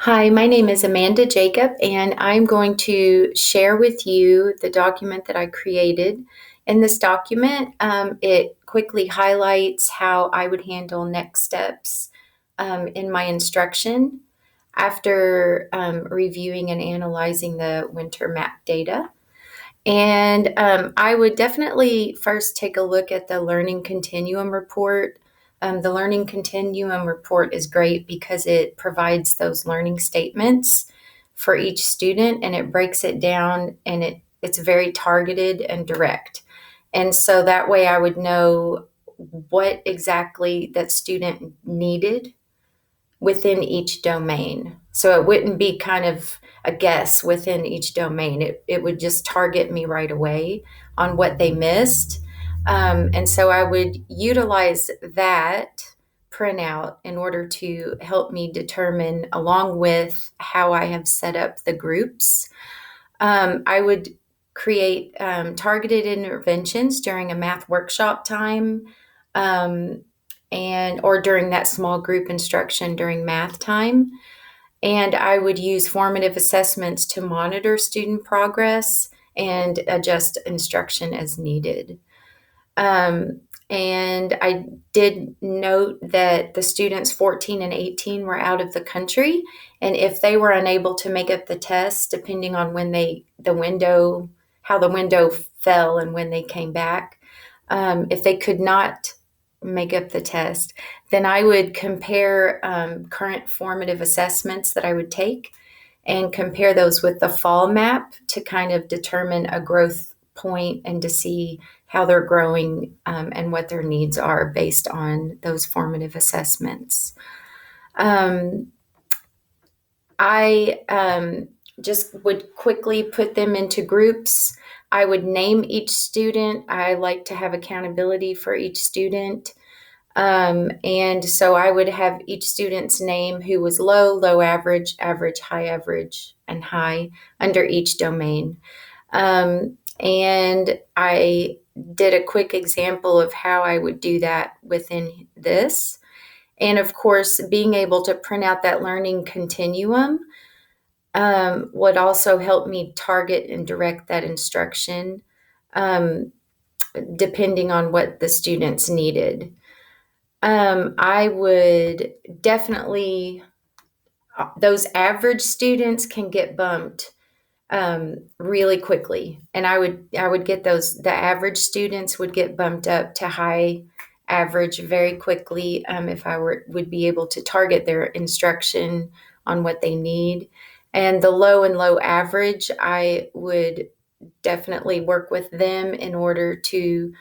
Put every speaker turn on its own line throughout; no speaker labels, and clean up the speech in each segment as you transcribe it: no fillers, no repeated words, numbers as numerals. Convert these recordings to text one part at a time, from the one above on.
Hi, my name is Amanda Jacob, and I'm going to share with you the document that I created. In this document, it quickly highlights how I would handle next steps in my instruction after reviewing and analyzing the winter map data. And I would definitely first take a look at the Learning Continuum report. The Learning Continuum report is great because it provides those learning statements for each student and it breaks it down and it's very targeted and direct. And so that way I would know what exactly that student needed within each domain. So it wouldn't be kind of a guess within each domain. It would just target me right away on what they missed. And so I would utilize that printout in order to help me determine, along with how I have set up the groups. I would create targeted interventions during a math workshop time. And or during that small group instruction during math time. And I would use formative assessments to monitor student progress and adjust instruction as needed. And I did note that the students 14 and 18 were out of the country. And if they were unable to make up the test, depending on when how the window fell and when they came back, if they could not make up the test, then I would compare current formative assessments that I would take and compare those with the fall map to kind of determine a growth point and to see how they're growing and what their needs are based on those formative assessments. I just would quickly put them into groups. I would name each student. I like to have accountability for each student. And so I would have each student's name who was low, low average, average, and high under each domain. And I did a quick example of how I would do that within this. And of course, being able to print out that learning continuum would also help me target and direct that instruction depending on what the students needed. I would definitely, those average students can get bumped really quickly. And I would get the average students would get bumped up to high average very quickly if I would be able to target their instruction on what they need. And the low and low average, I would definitely work with them in order to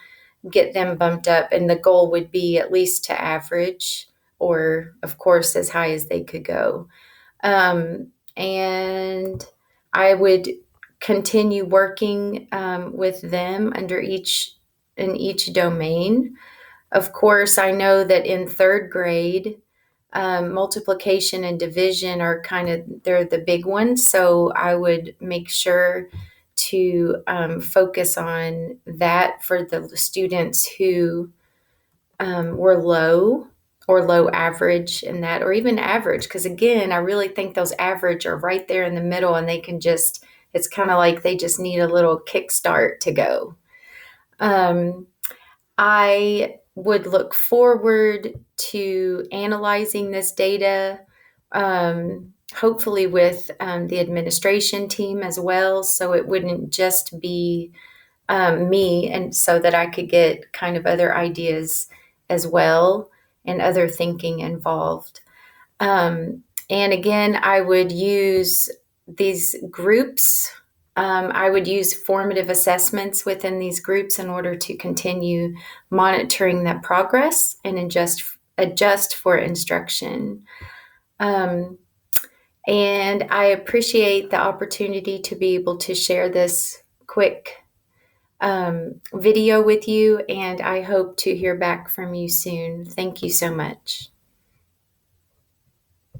get them bumped up. And the goal would be at least to average, or of course, as high as they could go. And I would continue working with them in each domain. Of course, I know that in third grade, multiplication and division are they're the big ones. So I would make sure to focus on that for the students who were low or low average in that, or even average. Because again, I really think those average are right there in the middle and it's kind of like they just need a little kickstart to go. I would look forward to analyzing this data, hopefully with the administration team as well, so it wouldn't just be me, and so that I could get kind of other ideas as well and other thinking involved. And again, I would use these groups. I would use formative assessments within these groups in order to continue monitoring that progress and adjust for instruction. And I appreciate the opportunity to be able to share this quick video with you, and I hope to hear back from you soon. Thank you so much.